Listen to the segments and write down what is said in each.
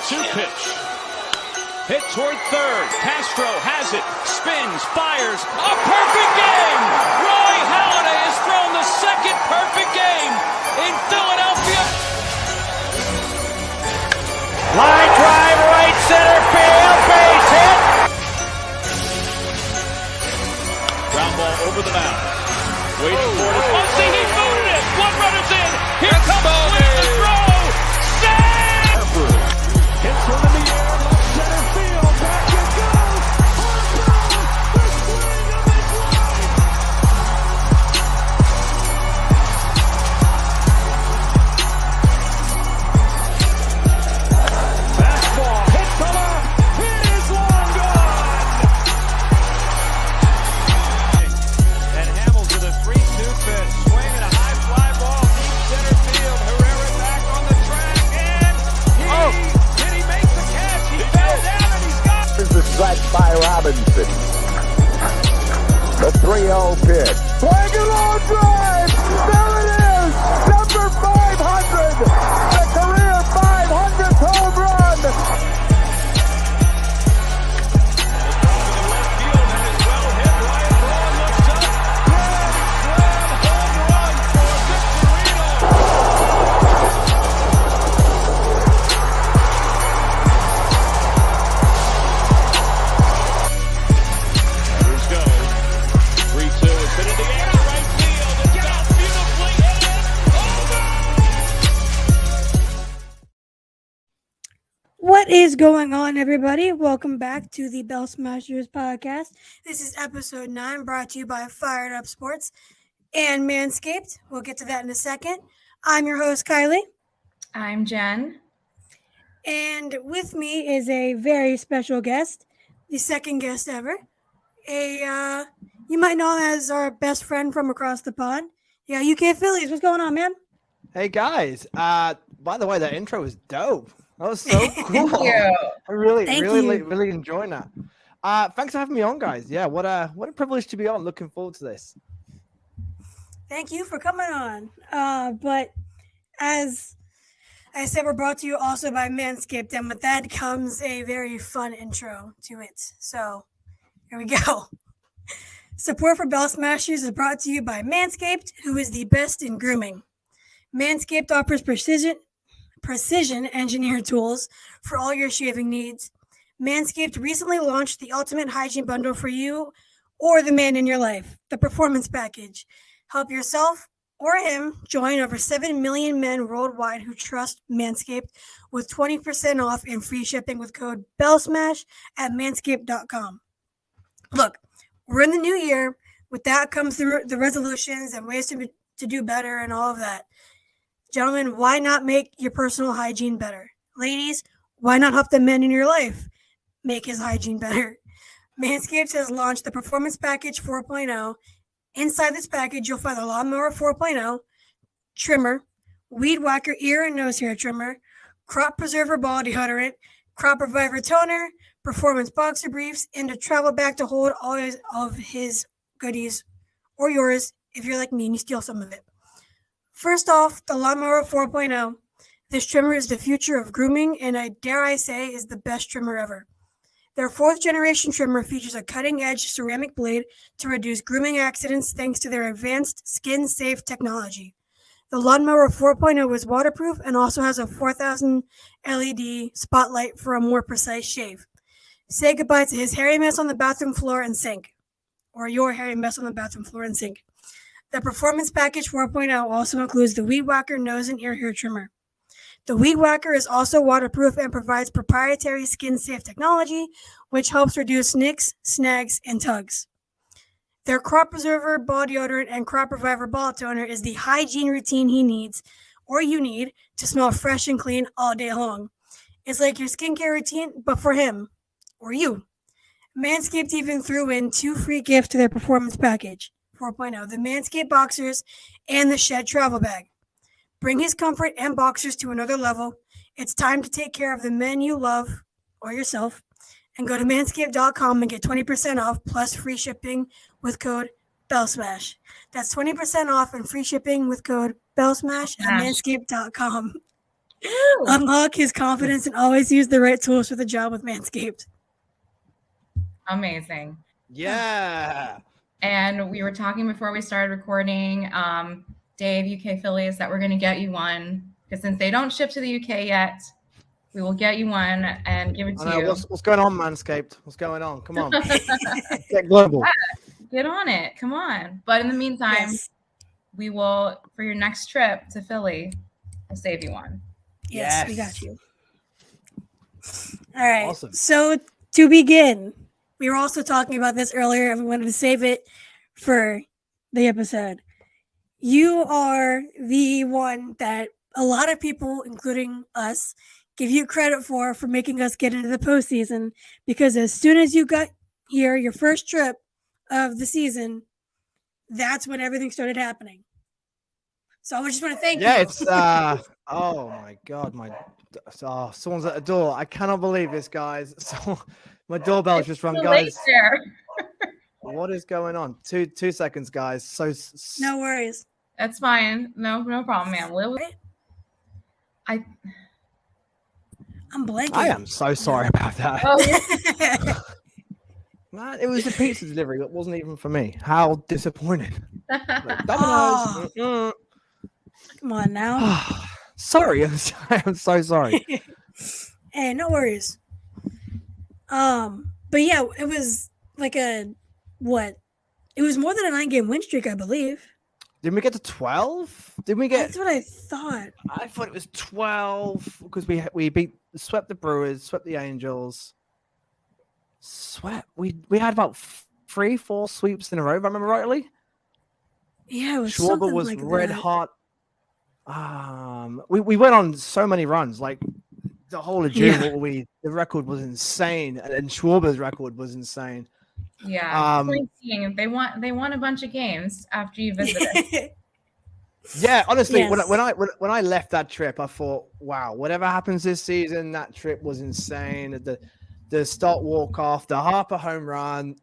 2 pitch. Hit toward third. Castro has it. Spins, fires. A perfect game! Roy Halladay has thrown the second perfect game in Philadelphia. Line drive, right center field, base hit. Ground ball over the mound. Waiting for it. Muncy, he booted it. 1 runner's in. Here comes Swing, the throw. Save! Hits one in the air, left center field. Back it goes. Harper, the swing of his life. Fastball hit to left. It is long gone. And Hamels with a 3-2 pitch. Swing and a high fly ball, deep center field. Herrera back on the track, and did he make the catch? He fell down and he's got Here's the strike by Robinson. The 3-0 pitch. Swing and long drive. There it is. Number 500. The career 500th home run. Let's go. 3-2. It's hit in the air. Right field. It's got beautifully hit. Over. What is going on, everybody? Welcome back to the Bell Smashers podcast. This is episode 9, brought to you by Fired Up Sports and Manscaped. We'll get to that in a second. I'm your host, Kylie, I'm Jen. and with me is a very special guest, the second guest ever. You might know him as our best friend from across the pond. Yeah, UK Phillies. What's going on, man? Hey guys, by the way, that intro was dope. That was so cool. Thank you. I really Thank you. really enjoying that. Thanks for having me on, guys. Yeah, what a privilege to be on. Looking forward to this. Thank you for coming on. But as I said, we're brought to you also by Manscaped, and with that comes a very fun intro to it. So here we go. Support for Bell Smashers is brought to you by Manscaped, who is the best in grooming. Manscaped offers precision engineered tools for all your shaving needs. Manscaped recently launched the ultimate hygiene bundle for you or the man in your life, the Performance Package. Help yourself or him join over 7 million men worldwide who trust Manscaped with 20% off and free shipping with code BELLSMASH at manscaped.com. Look, we're in the new year. With that comes the resolutions and ways to do better and all of that. Gentlemen, why not make your personal hygiene better? Ladies, why not help the man in your life make his hygiene better? Manscaped has launched the Performance Package 4.0. Inside this package, you'll find the Lawnmower 4.0, trimmer, Weed Whacker ear and nose hair trimmer, Crop Preserver ball deodorant, Crop Reviver toner, Performance boxer briefs, and a travel bag to hold all of his goodies, or yours if you're like me and you steal some of it. First off, the Lawnmower 4.0. This trimmer is the future of grooming, and I dare I say is the best trimmer ever. Their 4th generation trimmer features a cutting-edge ceramic blade to reduce grooming accidents thanks to their advanced skin-safe technology. The Lawnmower 4.0 is waterproof and also has a 4,000 LED spotlight for a more precise shave. Say goodbye to his hairy mess on the bathroom floor and sink, or your hairy mess on the bathroom floor and sink. The Performance Package 4.0 also includes the Weed Whacker nose and ear hair trimmer. The Weed Whacker is also waterproof and provides proprietary skin-safe technology, which helps reduce nicks, snags, and tugs. Their Crop Preserver ball deodorant and Crop Reviver ball toner is the hygiene routine he needs, or you need, to smell fresh and clean all day long. It's like your skincare routine, but for him, or you. Manscaped even threw in 2 free gifts to their Performance Package 4.0, the Manscaped Boxers and the Shed Travel Bag. Bring his comfort and boxers to another level. It's time to take care of the men you love, or yourself, and go to manscaped.com and get 20% off plus free shipping with code BELLSMASH. That's 20% off and free shipping with code BELLSMASH at manscaped.com. unlock his confidence and always use the right tools for the job with Manscaped. Amazing. Yeah. And we were talking before we started recording, Dave, UK Phillies, that we're going to get you one. Because since they don't ship to the UK yet, we will get you one and give it to you. What's going on, Manscaped? What's going on? Come on. Get global. Get on it. Come on. But in the meantime, we will, for your next trip to Philly, we'll save you one. Yes, we got you. All right. Awesome. So to begin, we were also talking about this earlier and we wanted to save it for the episode. You are the one that a lot of people, including us, give you credit for making us get into the postseason, because as soon as you got here, your first trip of the season, that's when everything started happening. So I just want to thank you. Yeah, it's oh my God, someone's at the door. I cannot believe this, guys. So my doorbell's just rung, guys. What is going on? Two seconds, guys. So no worries. That's fine. No problem, man. I'm blanking. I am so sorry about that. Oh. Man, it was a pizza delivery that wasn't even for me. How disappointed. Like, Domino's. Come on now. Sorry, I'm so sorry. Hey, no worries. But yeah, it was like it was more than a 9-game win streak, I believe. Didn't we get to 12? Didn't we get? That's what I thought. I thought it was 12 because we swept the Brewers, swept the Angels, we had about 3-4 sweeps in a row, if I remember rightly. Yeah, it was Schwarber was like red that. hot. We went on so many runs, like the whole of June. Yeah. The record was insane, and Schwarber's record was insane. Yeah, they won a bunch of games after you visited. Yeah, honestly, Yes. when I left that trip, I thought, wow, whatever happens this season, that trip was insane. The start walk off, the Harper home run,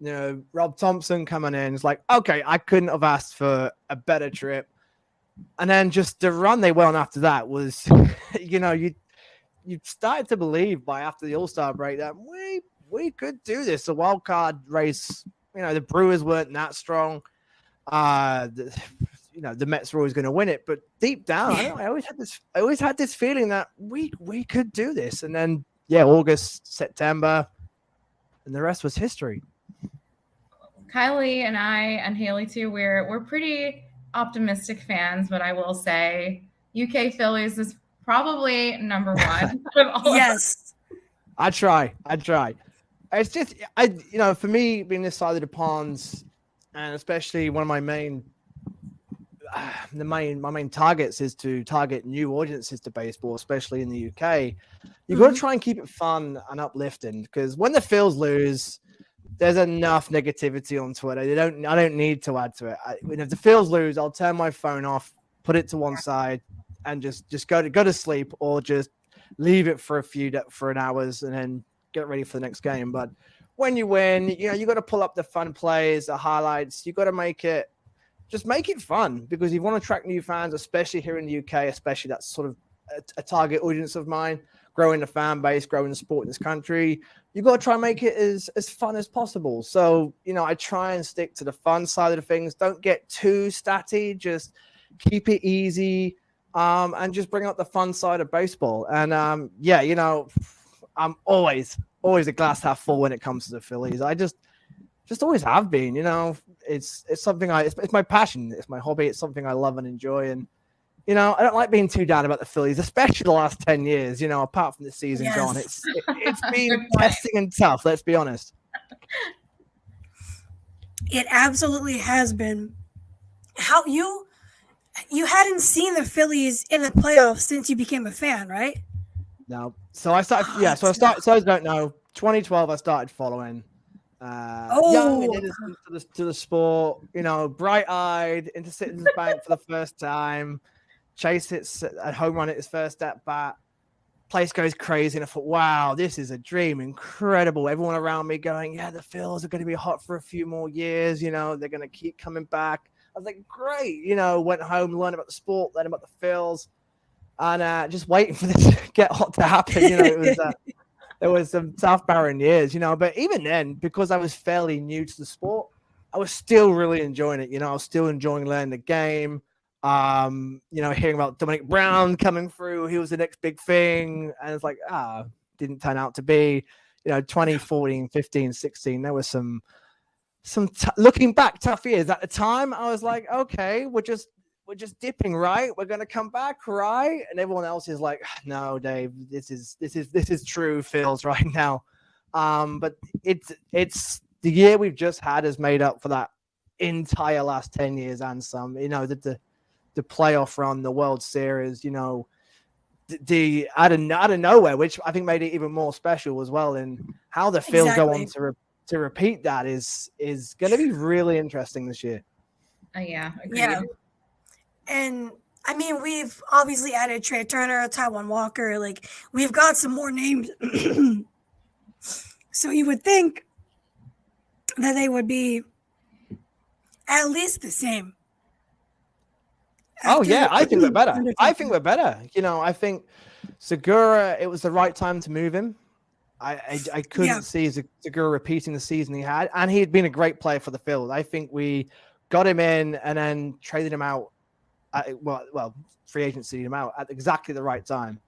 Rob Thompson coming in. It's like, okay, I couldn't have asked for a better trip. And then just the run they went on after that was, you started to believe by after the All-Star break that we could do this. The wild card race, the Brewers weren't that strong. The Mets were always going to win it, but deep down, I always had this feeling that we could do this. And then, August, September, and the rest was history. Kylie and I and Haley too, we're pretty optimistic fans, but I will say UK Phillies is probably number one. Yes. I try. It's just, for me, being this side of the ponds, and especially one of my main targets is to target new audiences to baseball, especially in the UK. You've got to try and keep it fun and uplifting, because when the Phils lose, there's enough negativity on Twitter. I don't need to add to it. If the Phils lose, I'll turn my phone off, put it to one side, and just go to sleep, or just leave it for an hours and then get ready for the next game. But when you win, you got to pull up the fun plays, the highlights. You got to make it fun, because you want to attract new fans, especially here in the UK. Especially that's sort of a target audience of mine. Growing the fan base, growing the sport in this country, you got to try and make it as fun as possible. So, I try and stick to the fun side of the things. Don't get too statty. Just keep it easy, and just bring out the fun side of baseball. And I'm always a glass half full when it comes to the Phillies. I just always have been. It's something it's my passion. It's my hobby. It's something I love and enjoy. And I don't like being too down about the Phillies, especially the last 10 years, apart from the season gone. It's been testing and tough, let's be honest. It absolutely has been. How you hadn't seen the Phillies in the playoffs since you became a fan, right? No. So I started, so I don't know, 2012 I started following. Young and innocent to the sport, bright-eyed into Citizens Bank for the first time. Chase hits a home run at his first at bat. Place goes crazy, and I thought, wow, this is a dream. Incredible. Everyone around me going, yeah, the Phils are going to be hot for a few more years. They're going to keep coming back. I was like, great. Went home, learned about the sport, learned about the Phils. and just waiting for this to get hot to happen. You know, it was there was some tough barren years, you know, but even then, because I was fairly new to the sport, I was still really enjoying it. You know, I was still enjoying learning the game. You know, hearing about Dominic Brown coming through, he was the next big thing, and it's like, didn't turn out to be. You know, 2014, 15, 16, there was some looking back tough years. At the time, I was like, okay, we're just dipping, right? We're gonna come back, right? And everyone else is like, no, Dave, this is true feels right now. But it's the year we've just had has made up for that entire last 10 years and some. You know, the playoff run, the World Series, you know, the out of nowhere, which I think made it even more special as well. And how the Phils go on to repeat that is going to be really interesting this year. Yeah, agreed. Yeah. And I mean, we've obviously added Trey Turner, Taiwan Walker. Like, we've got some more names. So you would think that they would be at least the same. Oh, yeah, I think we're better. You know, I think Segura, it was the right time to move him. I couldn't see Segura repeating the season he had, and he had been a great player for the Phils. I think we got him in and then traded him out. Free agency him out at exactly the right time.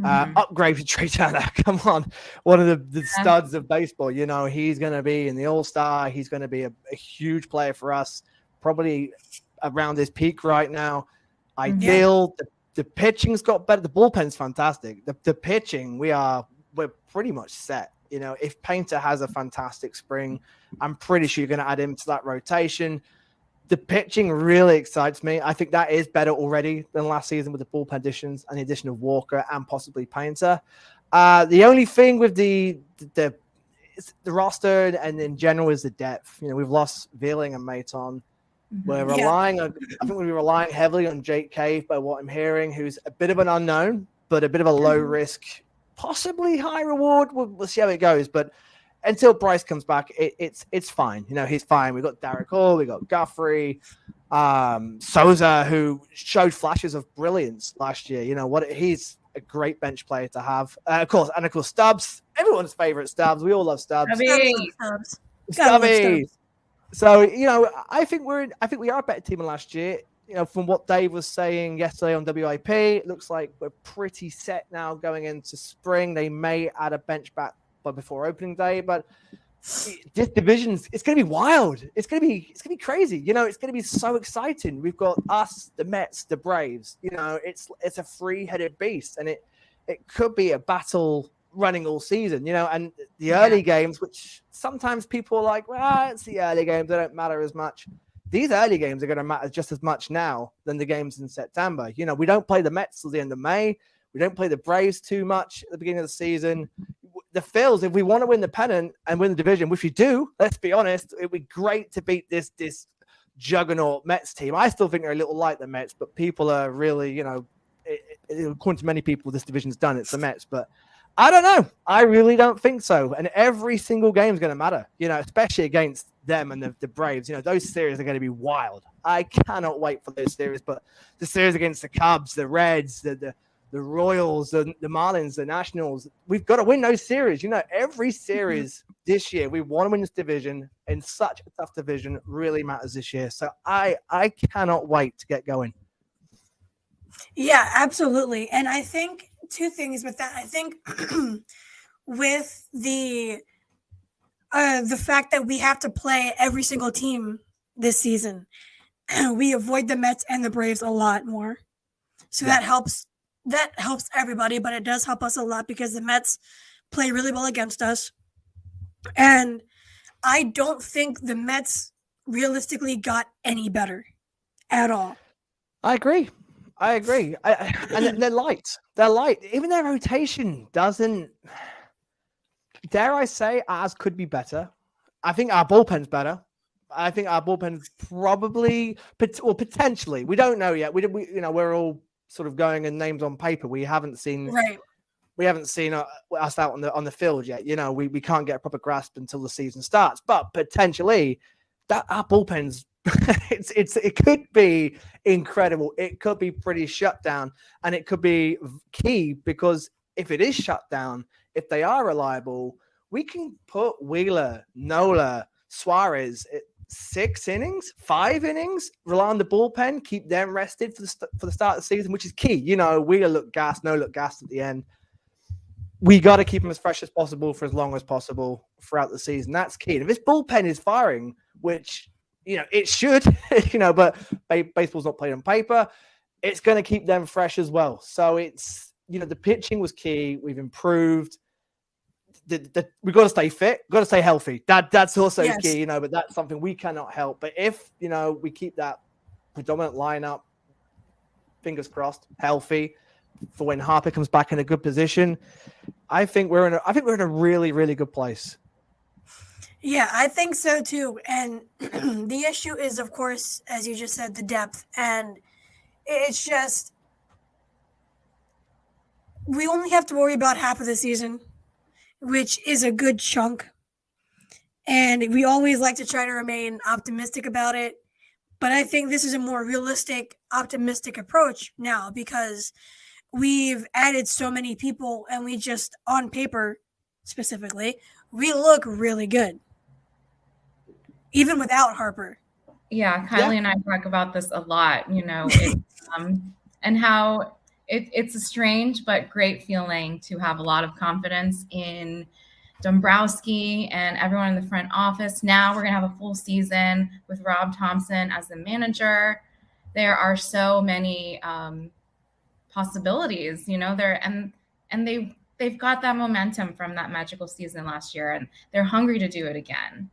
Upgrade to Trey Turner. Come on, one of the studs of baseball. You know, he's going to be in the All-Star. He's going to be a huge player for us. Probably around his peak right now. Ideal. The pitching's got better. The bullpen's fantastic. The pitching, we're pretty much set. You know, if Painter has a fantastic spring, I'm pretty sure you're going to add him to that rotation. The pitching really excites me. I think that is better already than last season with the bullpen additions and the addition of Walker and possibly Painter. The only thing with the roster and in general is the depth. You know, we've lost Veerling and Maton. We're relying on, I think we're relying heavily on Jake Cave by what I'm hearing, who's a bit of an unknown, but a bit of a low risk, possibly high reward. We'll see how it goes. But until Bryce comes back, it's fine. You know, he's fine. We've got Derek Hall, we got Guthrie, Souza, who showed flashes of brilliance last year. You know what? He's a great bench player to have. Of course, Stubbs, everyone's favorite Stubbs. We all love Stubbs. Stubby. So, you know, I think we are a better team than last year. You know, from what Dave was saying yesterday on WIP, it looks like we're pretty set now going into spring. They may add a bench back before opening day, but this division's it's going to be wild. It's going to be crazy. You know, it's going to be so exciting. We've got us, the Mets, the Braves. You know, it's a three-headed beast, and it could be a battle running all season, you know, and the early games, which sometimes people are like, well, it's the early games, they don't matter as much. These early games are going to matter just as much now than the games in September. You know, we don't play the Mets till the end of May. We don't play the Braves too much at the beginning of the season. The Phils, if we want to win the pennant and win the division, which we do, let's be honest, it'd be great to beat this juggernaut Mets team. I still think they're a little like the Mets, but people are really, you know, according to many people, this division's done. It's the Mets, but I don't know. I really don't think so. And every single game is going to matter, you know, especially against them and the Braves. You know, those series are going to be wild. I cannot wait for those series. But the series against the Cubs, the Reds, the Royals, the Marlins, the Nationals, we've got to win those series. You know, every series this year, we want to win this division in such a tough division really matters this year. So I cannot wait to get going. Yeah, absolutely. And I think two things with that. I think with the fact that we have to play every single team this season, we avoid the Mets and the Braves a lot more. So that helps everybody, but it does help us a lot because the Mets play really well against us. And I don't think the Mets realistically got any better at all. I agree. And they're light. They're light. Even their rotation doesn't, dare I say, ours could be better. I think our bullpen's better. I think our bullpen's probably, or potentially, we don't know yet. We you know, we're all sort of going in names on paper. We haven't seen us out on the field yet. You know, we can't get a proper grasp until the season starts. But potentially, that our bullpen's it could be incredible. It could be pretty shut down, and it could be key because if it is shut down, if they are reliable, we can put Wheeler, Nola, Suarez at 6 innings, 5 innings, rely on the bullpen, keep them rested for the start of the season, which is key. You know, Wheeler looked gassed, Nola looked gassed at the end. We got to keep them as fresh as possible for as long as possible throughout the season. That's key. And if this bullpen is firing, which, you know, it should, you know, but baseball's not played on paper, it's going to keep them fresh as well. So it's, you know, the pitching was key. We've improved. We've got to stay fit, got to stay healthy. That's also key, you know, but that's something we cannot help. But if, you know, we keep that predominant lineup, fingers crossed, healthy, for when Harper comes back in a good position, I think we're in a really, really good place. Yeah, I think so too. And the issue is, of course, as you just said, the depth. And it's just, we only have to worry about half of the season, which is a good chunk. And we always like to try to remain optimistic about it. But I think this is a more realistic, optimistic approach now because we've added so many people and we just, on paper specifically, we look really good. Even without Harper. Yeah, Kylie and I talk about this a lot, you know, and how it's a strange but great feeling to have a lot of confidence in Dombrowski and everyone in the front office. Now we're going to have a full season with Rob Thompson as the manager. There are so many possibilities, you know, and they've got that momentum from that magical season last year, and they're hungry to do it again.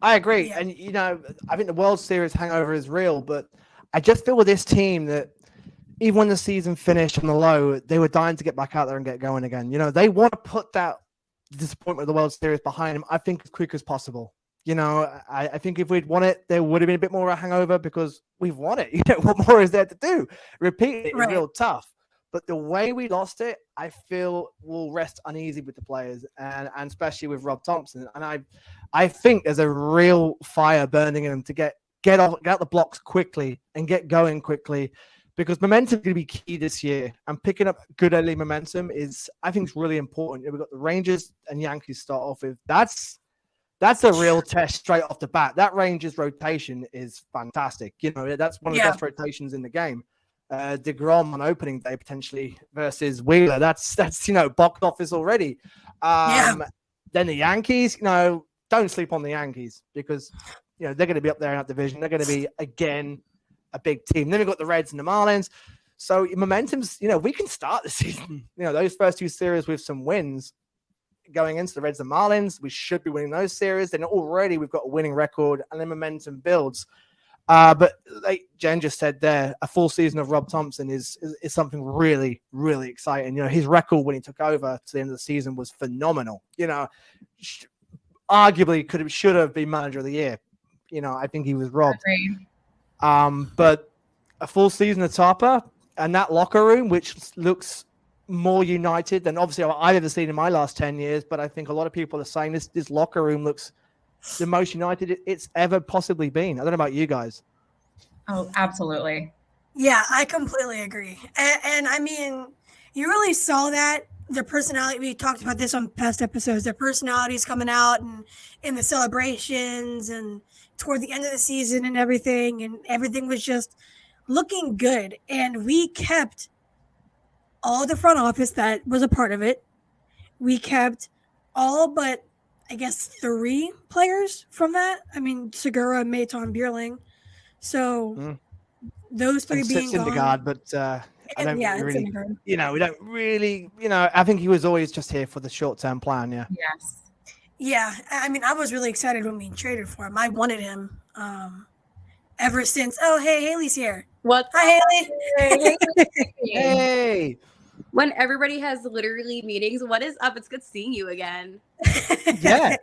I agree. Yeah. And, you know, I think the World Series hangover is real, but I just feel with this team that even when the season finished on the low, they were dying to get back out there and get going again. You know, they want to put that disappointment of the World Series behind them, I think, as quick as possible. You know, I think if we'd won it, there would have been a bit more of a hangover because we've won it. You know, what more is there to do? Repeat it is real tough. But the way we lost it, I feel will rest uneasy with the players and especially with Rob Thompson. And I think there's a real fire burning in them to get out the blocks quickly and get going quickly because momentum is going to be key this year. And picking up good early momentum is, I think, is really important. We've got the Rangers and Yankees start off with. That's a real test straight off the bat. That Rangers rotation is fantastic. You know, that's one of the best rotations in the game. DeGrom on opening day potentially versus Wheeler. That's you know, box office already. Then the Yankees, you know, don't sleep on the Yankees because, you know, they're going to be up there in that division. They're going to be, again, a big team. Then we've got the Reds and the Marlins. So momentum's, you know, we can start the season, you know, those first two series with some wins going into the Reds and Marlins. We should be winning those series. Then already we've got a winning record and then momentum builds. But like Jen just said there, a full season of Rob Thompson is something really, really exciting. You know, his record when he took over to the end of the season was phenomenal. You know, arguably should have been manager of the year. You know, I think he was robbed. But a full season of Topper and that locker room, which looks more united than obviously I've ever seen in my last 10 years. But I think a lot of people are saying this locker room looks the most united it's ever possibly been. I don't know about you guys. Oh, absolutely. Yeah, I completely agree. And I mean, you really saw that the personality, we talked about this on past episodes, their personalities coming out and in the celebrations and toward the end of the season and everything was just looking good. And we kept all the front office that was a part of it. We kept all but I guess 3 players from that. I mean, Segura, Maton, Bierling. So those 3 being gone. Syndergaard, but I don't really, you know, we don't really, you know, I think he was always just here for the short-term plan. Yeah. Yes. Yeah. I mean, I was really excited when we traded for him. I wanted him ever since. Oh, hey, Haley's here. What? Hi, Haley. Hey. When everybody has literally meetings, what is up? It's good seeing you again. Yeah.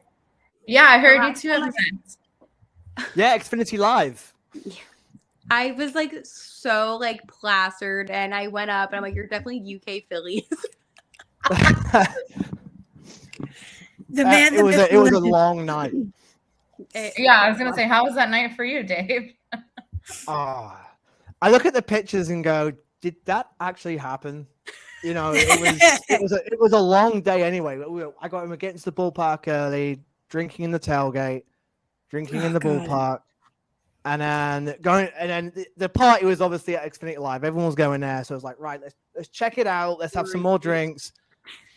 Yeah, I heard you too have events. Yeah, Xfinity Live. I was like so like plastered and I went up and I'm like, you're definitely UK Phillies. It was a long night. Yeah, I was gonna say, how was that night for you, Dave? Oh, I look at the pictures and go, did that actually happen? You know, it was a long day anyway. I got him against the ballpark early, drinking in the tailgate, drinking in the ballpark, and then going. And then the party was obviously at Xfinity Live. Everyone was going there, so I was like, right, let's check it out. Let's have some more drinks.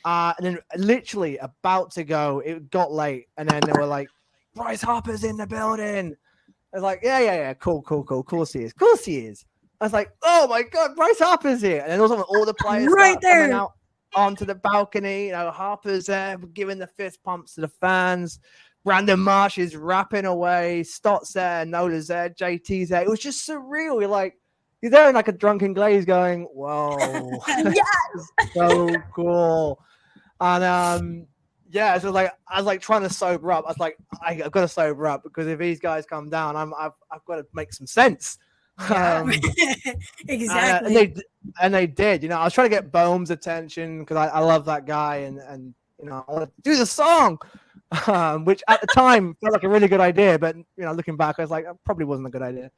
And then literally about to go, it got late, and then they were like, Bryce Harper's in the building. I was like, yeah, cool. Of course he is. I was like, oh my God, Bryce Harper's here. And then all the players Right there coming out onto the balcony. You know, Harper's there giving the fist pumps to the fans. Brandon Marsh is rapping away. Stott's there, Nola's there, JT's there. It was just surreal. You're there in like a drunken glaze going, whoa, yes, so cool. And yeah, so I was like trying to sober up. I was like, I've got to sober up because if these guys come down, I've got to make some sense. Exactly. And they did. You know, I was trying to get Bohm's attention because I love that guy, and you know, I want to do the song, which at the time felt like a really good idea. But you know, looking back, I was like, it probably wasn't a good idea.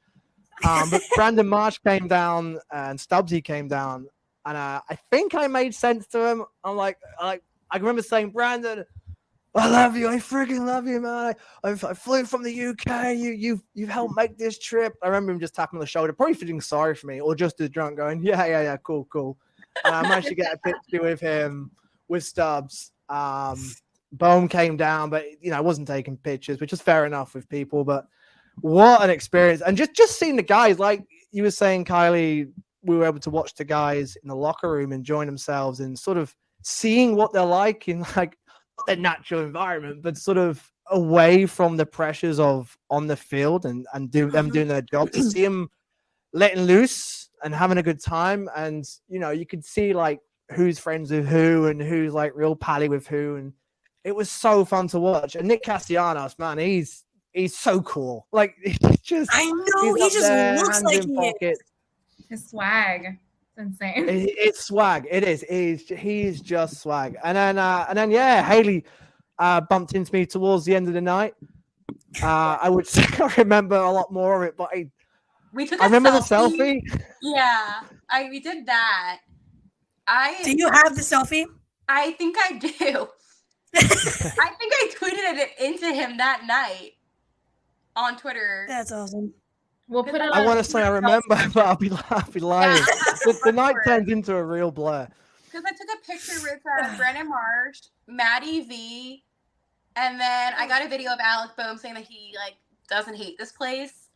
But Brandon Marsh came down and Stubbsy came down, and I think I made sense to him. I remember saying, Brandon, I love you. I freaking love you, man. I flew from the UK. You've helped make this trip. I remember him just tapping on the shoulder, probably feeling sorry for me, or just as drunk, going, yeah, cool. And I managed to get a picture with him, with Stubbs. Bohm came down, but you know, I wasn't taking pictures, which is fair enough with people. But what an experience! And just seeing the guys, like you were saying, Kylie, we were able to watch the guys in the locker room enjoying themselves and sort of seeing what they're like in like their natural environment, but sort of away from the pressures of on the field and them doing their job, to see them letting loose and having a good time. And, you know, you could see like who's friends with who and who's like real pally with who. And it was so fun to watch. And Nick Castellanos, man, he's so cool. Like, I know, he just looks like he is. His swag. Insane. It's swag. It is. He's just swag. And then yeah, Haley bumped into me towards the end of the night. I would say I remember a lot more of it, but I remember the selfie. Yeah, we did that. Do you have the selfie? I think I do. I think I tweeted it into him that night on Twitter. That's awesome. We'll put it. I want to say I remember, but I'll be lying. Yeah. The night turns into a real blur. Because I took a picture with Brandon Marsh, Maddie V, and then I got a video of Alec Boehm saying that he like doesn't hate this place,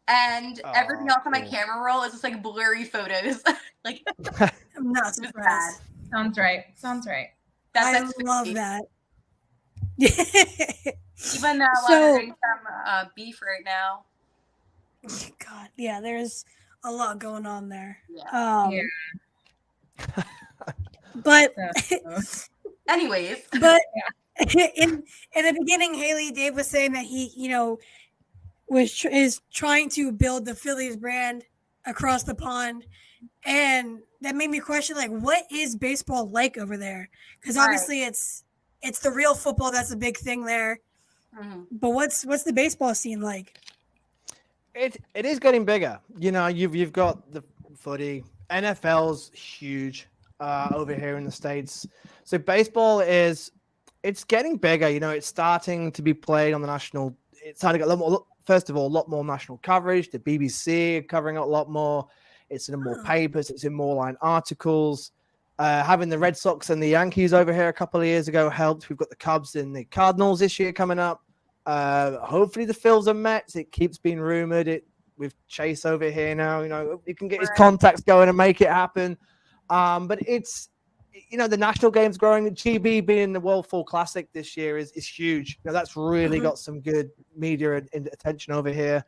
and everything else on my camera roll is just like blurry photos. Like, I'm not surprised. Sounds right. I love that. Even though we're getting some beef right now. God, yeah, there's a lot going on there. Yeah. But anyways, but in the beginning, Haley, Dave was saying that he, you know, is trying to build the Phillies brand across the pond, and that made me question, like, what is baseball like over there? Because obviously it's the real football that's a big thing there. Mm-hmm. But what's the baseball scene like? It is getting bigger. You know, you've got the footy. NFL's huge over here in the States. So baseball it's getting bigger. You know, it's starting to be played on the national. It's starting to get a lot more. First of all, a lot more national coverage. The BBC are covering it a lot more. It's in more papers. It's in more line articles. Having the Red Sox and the Yankees over here a couple of years ago helped. We've got the Cubs and the Cardinals this year coming up. Hopefully the Phils and Mets. It keeps being rumored. With Chase over here now, you know, he can get his contacts going and make it happen. But it's, you know, the national game's growing. GB being the World Fall Classic this year is huge. You know, that's really got some good media and attention over here.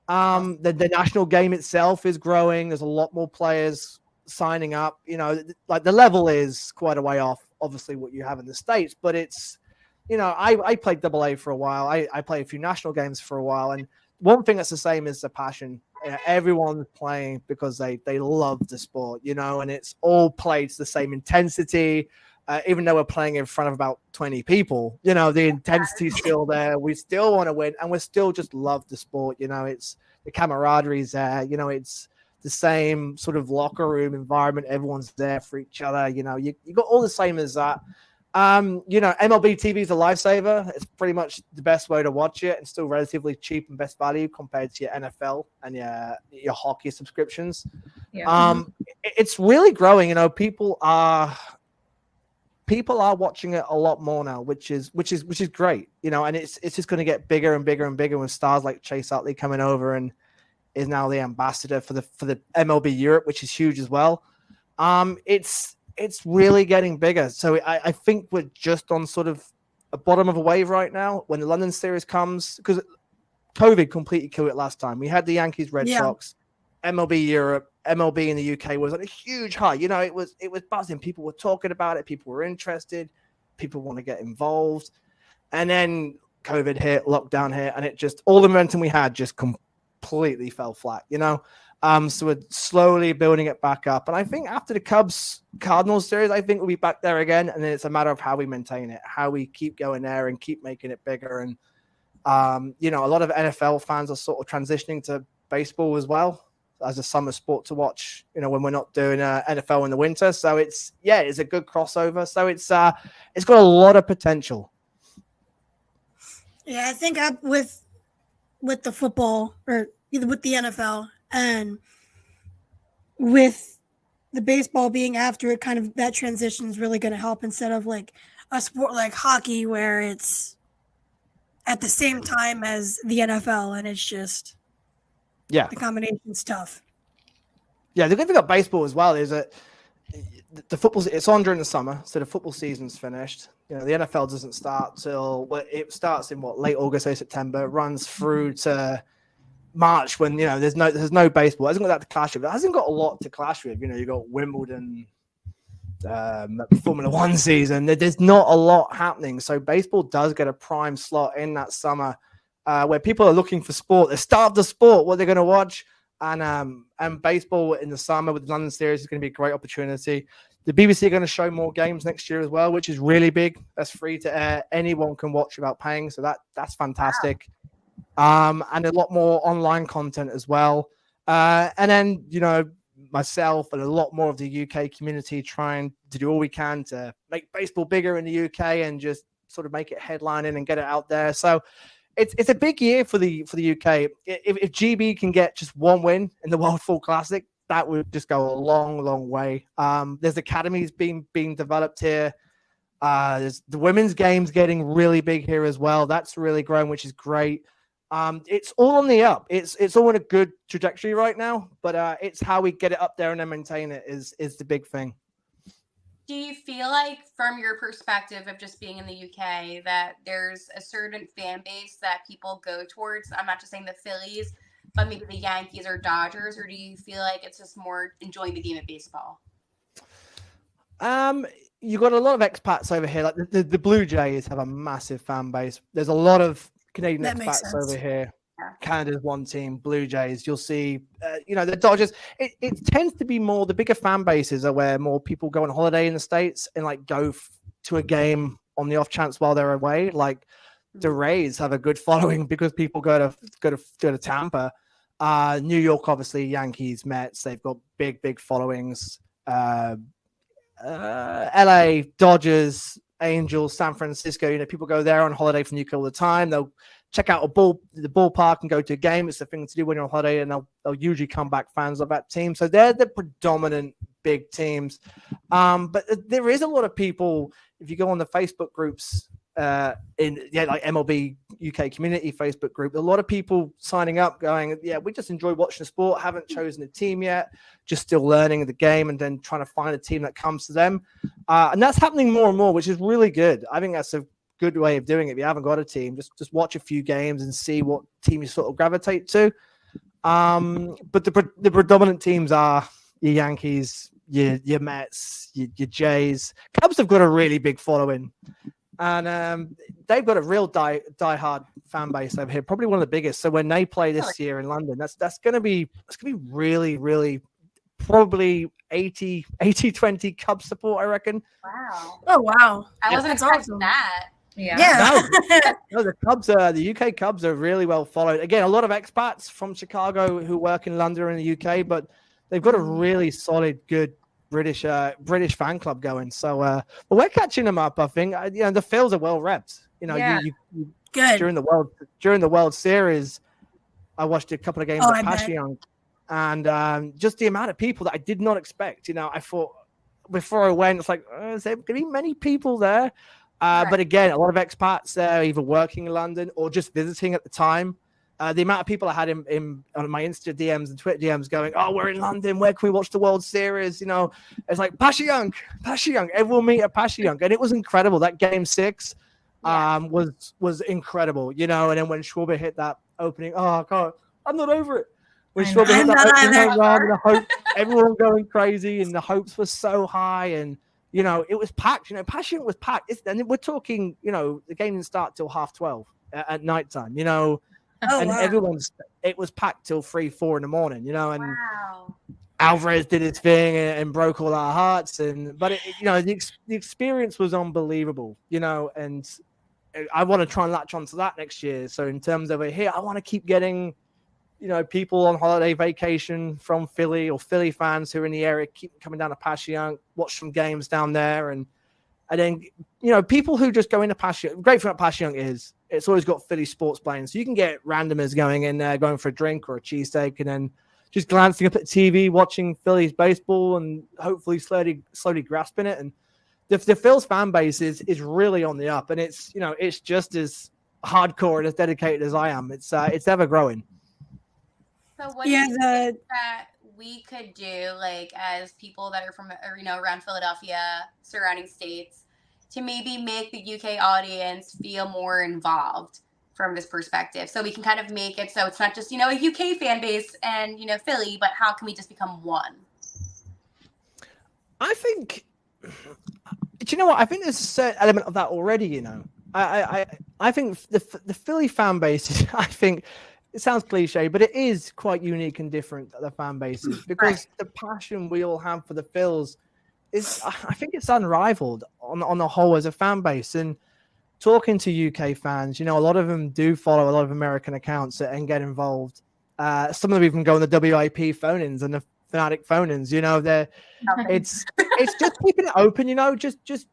The national game itself is growing. There's a lot more players signing up. You know, like the level is quite a way off, obviously, what you have in the States, but it's, you know, I played AA for a while. I played a few national games for a while. And one thing that's the same is the passion. You know, everyone's playing because they love the sport, you know, and it's all played to the same intensity. even though we're playing in front of about 20 people. You know, the intensity's still there. We still want to win, and we still just love the sport. You know, it's the camaradade's there. You know, it's the same sort of locker room environment. Everyone's there for each other. You know, you got all the same as that. You know, MLB TV is a lifesaver. It's pretty much the best way to watch it, and still relatively cheap and best value compared to your NFL and your hockey subscriptions. Yeah. It's really growing. You know, people are watching it a lot more now, which is great. You know, and it's just going to get bigger and bigger and bigger with stars like Chase Utley coming over and is now the ambassador for the MLB Europe, which is huge as well. It's really getting bigger. So I think we're just on sort of a bottom of a wave right now. When the London series comes, because COVID completely killed it last time. We had the Yankees, Red Sox, MLB Europe, MLB in the UK was on a huge high. You know, it was buzzing. People were talking about it. People were interested. People want to get involved. And then COVID hit, lockdown hit, and it just, all the momentum we had just completely fell flat, you know? So we're slowly building it back up. And I think after the Cubs-Cardinals series, I think we'll be back there again. And then it's a matter of how we maintain it, how we keep going there and keep making it bigger. And, you know, a lot of NFL fans are sort of transitioning to baseball as well as a summer sport to watch, you know, when we're not doing NFL in the winter. So it's a good crossover. So it's got a lot of potential. Yeah, I think with the football, or either with the NFL and with the baseball being after it, kind of that transition is really going to help, instead of like a sport like hockey where it's at the same time as the NFL and it's just the combination's tough. Yeah, the good thing about baseball as well is that the football, it's on during the summer, so the football season's finished. You know, the NFL doesn't start till, well, it starts in late August, late September, runs through to March when, you know, there's no baseball. It hasn't got that to clash with. It hasn't got a lot to clash with. You know, you got Wimbledon, Formula One season. There's not a lot happening. So baseball does get a prime slot in that summer where people are looking for sport. They're starved of sport, what they're going to watch. And baseball in the summer with the London series is going to be a great opportunity. The BBC are going to show more games next year as well, which is really big. That's free to air. Anyone can watch without paying. So that's fantastic. Wow. And a lot more online content as well. And then, you know, myself and a lot more of the UK community trying to do all we can to make baseball bigger in the UK and just sort of make it headlining and get it out there. So it's a big year for the UK. If GB can get just one win in the World Full Classic, that would just go a long, long way. There's academies being developed here. There's the women's game's getting really big here as well. That's really growing, which is great. It's all on the up. It's all in a good trajectory right now, but it's how we get it up there and then maintain it is the big thing. Do you feel like, from your perspective of just being in the UK, that there's a certain fan base that people go towards? I'm not just saying the Phillies, but maybe the Yankees or Dodgers, or do you feel like it's just more enjoying the game of baseball? You got a lot of expats over here. Like the Blue Jays have a massive fan base. There's a lot of Canadian expats over here. Canada's one team, Blue Jays. You'll see, you know, the Dodgers. It tends to be more the bigger fan bases are where more people go on holiday in the States and like go to a game on the off chance while they're away. Like the Rays have a good following because people go to Tampa. New York, obviously, Yankees, Mets. They've got big followings. LA, Dodgers, Angels, San Francisco. You know, people go there on holiday from the UK all the time. They'll check out the ballpark and go to a game. It's the thing to do when you're on holiday, and they'll usually come back fans of that team. So they're the predominant big teams. But there is a lot of people, if you go on the Facebook groups, like MLB UK community Facebook group, a lot of people signing up going, we just enjoy watching the sport, haven't chosen a team yet, just still learning the game and then trying to find a team that comes to them. And that's happening more and more, which is really good. I think that's a good way of doing it. If you haven't got a team, just watch a few games and see what team you sort of gravitate to. But the predominant teams are your Yankees, your Mets, your Jays. Cubs have got a really big following, and they've got a real diehard fan base over here, probably one of the biggest. So when they play this year in London, that's going to be really, really probably 80-20 Cubs support, I reckon. Wow. Oh wow. I wasn't That's expecting awesome. that. Yeah. No, the UK Cubs are really well followed. Again, a lot of expats from Chicago who work in London or in the UK, but they've got a really solid, good British fan club going. So, but we're catching them up. I think. The Phils are well repped. You Good. during the World Series, I watched a couple of games at Passyunk, and just the amount of people that I did not expect. I thought before I went, it's like, is there going to be many people there? But again, a lot of expats there, either working in London or just visiting at the time. The amount of people I had in on my Insta DMs and Twitter DMs going, "Oh, we're in London. Where can we watch the World Series?" It's like Passyunk. Everyone meet at Passyunk, and it was incredible. That Game 6 was incredible. And then when Schwarber hit that opening, oh god, I'm not over it. When Schwarber hit that opening home run, the hope, everyone going crazy, and the hopes were so high, and it was packed. Passyunk was packed. And we're talking, the game didn't start till 12:30 at nighttime. And it was packed till 3-4 in the morning. And Alvarez did his thing and broke all our hearts. But the experience was unbelievable. And I want to try and latch onto that next year. So in terms of it here, I want to keep getting people on holiday vacation from Philly or Philly fans who are in the area, keep coming down to Passyunk, watch some games down there. And then, people who just go into Passyunk, great thing about Passyunk is it's always got Philly sports playing. So you can get randomers going in there, going for a drink or a cheesesteak, and then just glancing up at TV, watching Phillies baseball and hopefully slowly grasping it. And the Phils fan base is really on the up, and it's just as hardcore and as dedicated as I am. It's ever growing. So what do you think that we could do, as people that are from, around Philadelphia, surrounding states, to maybe make the UK audience feel more involved from this perspective? So we can kind of make it so it's not just, a UK fan base and, Philly, but how can we just become one? I think, do you know what? I think there's a certain element of that already, I think the Philly fan base, I think, it sounds cliche, but it is quite unique and different to the fan bases because the passion we all have for the Phils I think it's unrivaled on the whole as a fan base. And talking to UK fans, a lot of them do follow a lot of American accounts and get involved. Some of them even go on the WIP phone-ins and the Fanatic phone-ins. It's just keeping it open. Just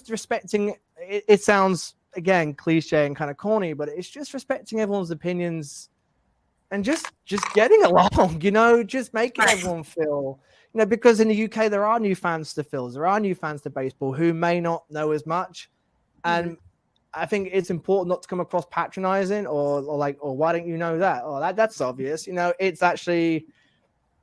respecting. It sounds again cliche and kind of corny, but it's just respecting everyone's opinions and just getting along. Just making everyone feel. Because in the UK, there are new fans to Phils. There are new fans to baseball who may not know as much. And I think it's important not to come across patronizing or why don't you know that? Oh, that's obvious. It's actually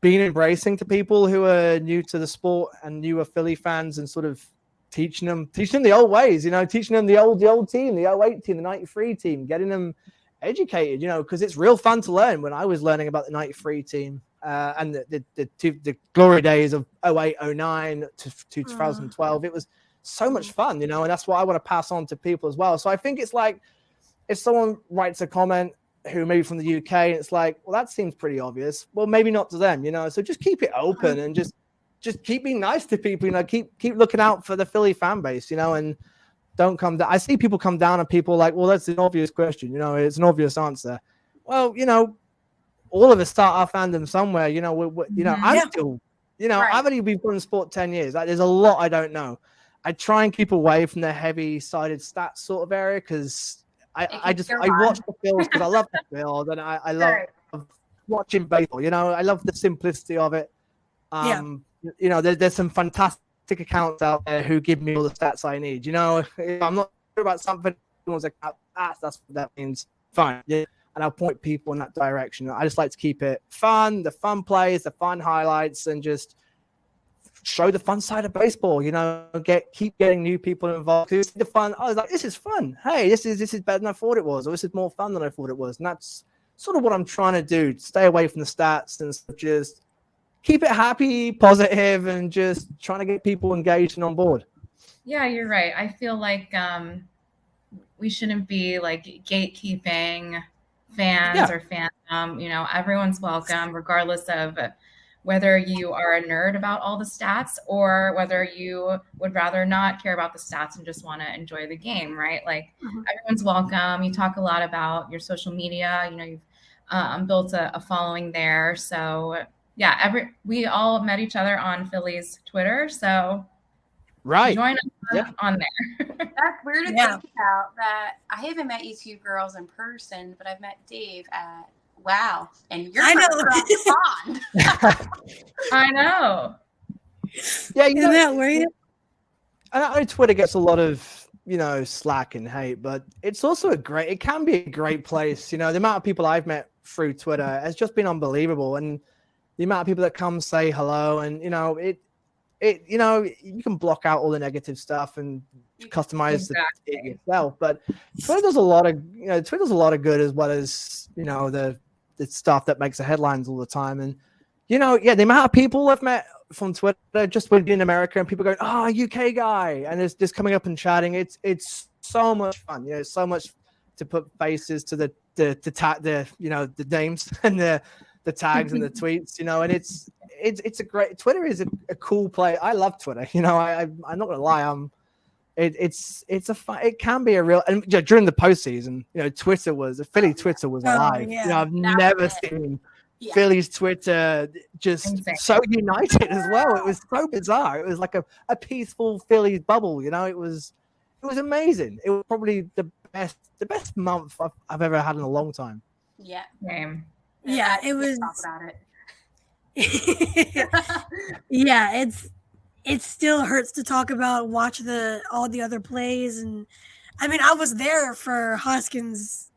being embracing to people who are new to the sport and newer Philly fans and sort of teaching them the old ways, teaching them the old team, the 08 team, the 93 team, getting them educated, because it's real fun to learn. When I was learning about the 93 team, and the glory days of 08, 09 to 2012, it was so much fun, and that's what I want to pass on to people as well. So I think it's like if someone writes a comment who maybe from the UK, and it's like, well, that seems pretty obvious. Well, maybe not to them, So just keep it open and just keep being nice to people, keep looking out for the Philly fan base, and don't come down. I see people come down and people like, well, that's an obvious question, it's an obvious answer. Well, all of us start our fandom somewhere, I'm still, I've only been putting sport 10 years. There's a lot I don't know. I try and keep away from the heavy-sided stats sort of area because I watch the Phils because I love the field and I love watching baseball. I love the simplicity of it. There's some fantastic accounts out there who give me all the stats I need. If I'm not sure about something, that's what that means. Fine. Yeah. And I'll point people in that direction. I just like to keep it fun, the fun plays, the fun highlights, and just show the fun side of baseball. Keep getting new people involved. It's the fun. I was like, this is fun. Hey, this is better than I thought it was, or this is more fun than I thought it was. And that's sort of what I'm trying to do. Stay away from the stats and just keep it happy, positive, and just trying to get people engaged and on board. Yeah, you're right. I feel like we shouldn't be like gatekeeping fans or fandom. Everyone's welcome, regardless of whether you are a nerd about all the stats or whether you would rather not care about the stats and just want to enjoy the game, right? Like everyone's welcome. You talk a lot about your social media. You've built a following there. So yeah, we all met each other on Phillies Twitter. So join us on there. That's weird to think about that. I haven't met you two girls in person, but I've met Dave at WoW, and you're on. I know. Yeah, Isn't that weird? I know Twitter gets a lot of slack and hate, but it's also it can be a great place. The amount of people I've met through Twitter has just been unbelievable, and the amount of people that come say hello, and you can block out all the negative stuff and customize it yourself. But Twitter does a lot of good, as well as the stuff that makes the headlines all the time. And the amount of people I've met from Twitter just within America, and people going, UK guy, and it's just coming up and chatting. It's so much fun. It's so much to put faces to the names and the tags and the tweets, and it's a great. Twitter is a cool play. I love Twitter. I'm not gonna lie. It can be a real. And during the postseason, Philly Twitter was alive. Yeah. I've never seen Phillies Twitter just so united as well. It was so bizarre. It was like a peaceful Phillies bubble. It was amazing. It was probably the best month I've ever had in a long time. Yeah. Same. Yeah, it was. Talk about it. Yeah, it still hurts to talk about. Watch all the other plays, and I mean, I was there for Hoskins,